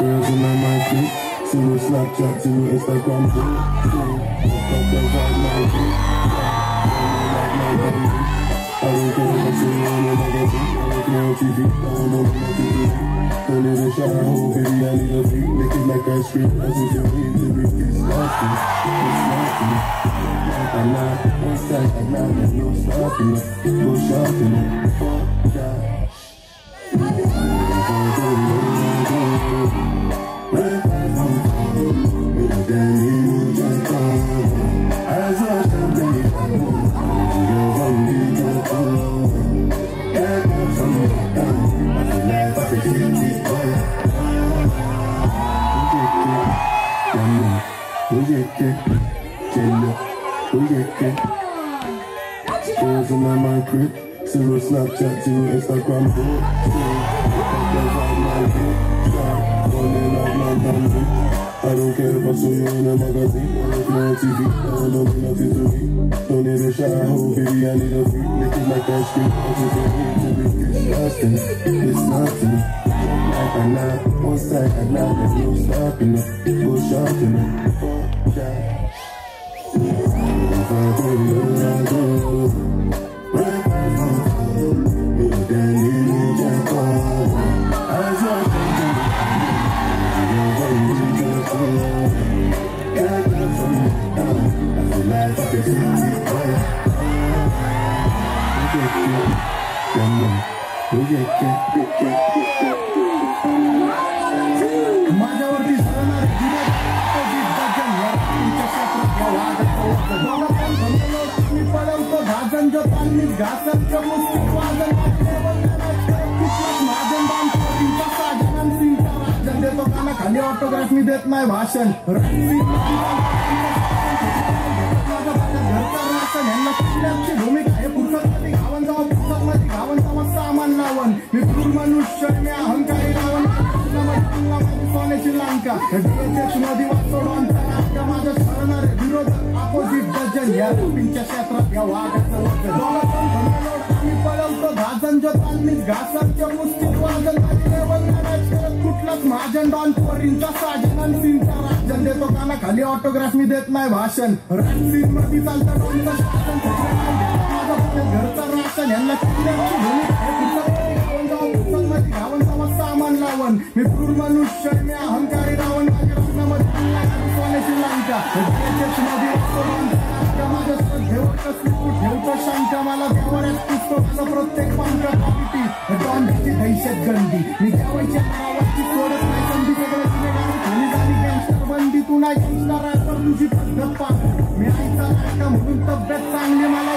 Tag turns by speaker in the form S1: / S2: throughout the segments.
S1: Girls in my market, see me Snapchat, see me Instagram, I don't care if I see you on the magazine, I don't care on TV, I don't know what I'm doing. Don't need a shower, whole baby, I need a feet, lick it like ice cream, that's what you need to be. It's nasty, like I'm not, one side, I'm not, there's no stopping it, go shopping it, fuck that. Girls in my mind crib, zero Snapchat, zero Instagram, I don't care if I saw you in a magazine or if you're on TV, I don't know nothing to read. Don't need a shower, whole baby, I need a freak. Lick it like ice cream, I just don't need to be disgusting. It's nothing, like I'm not, one side, I'm not, there's no stopping it. Go shopping it, fuck that. If I go, I go.
S2: माझ्यावरती सणणार मी पळवतो धाजन जपानी घासत मुस्लिम वाजन देतो काना खाली autograph मी देत नाही भाषण भूमिका आहे पुस्तकमध्ये गावन जावं पुस्तकमध्ये गावन जावं सामान लावण मी क्रूर मनुष्य मी अहंकारी रावण सोन्याची लंका नदी वाचोडून माझ्या सरणारे विरोधक अपोजिट डझन या पिंच्या क्षेत्रात या वाघाचं आम्ही पळवतो धाजन जपानी घासाच्या मुस्लिम वाजन कुठलाच महाजन डॉन पोरींचा साजन आणि सीनचा राजन देतो काना खाली ऑटोग्राफ मी देत नाही भाषण रणसीन मध्ये चालतं डॉनचं शासन घरचं राशन यांना गावन जावं सामान लावण मी क्रूर मनुष्य मी अहंकारी रावण सोन्याची लंका ठेवतो शंका मला देवऱ्यात पुस्तकाचा प्रत्येक पंखा डॉनची दहशत गंदी मी जेवायच्या नावाची सोडत नाही संधी सगळं झाली गँगस्टर बंदी तू नाही गँगस्टर आहे तर तुझी पद्धत पा मी आईचा नाका म्हणून तब्येत चांगली मला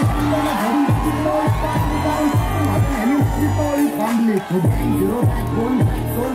S2: घरून टोळी थांबली 0 2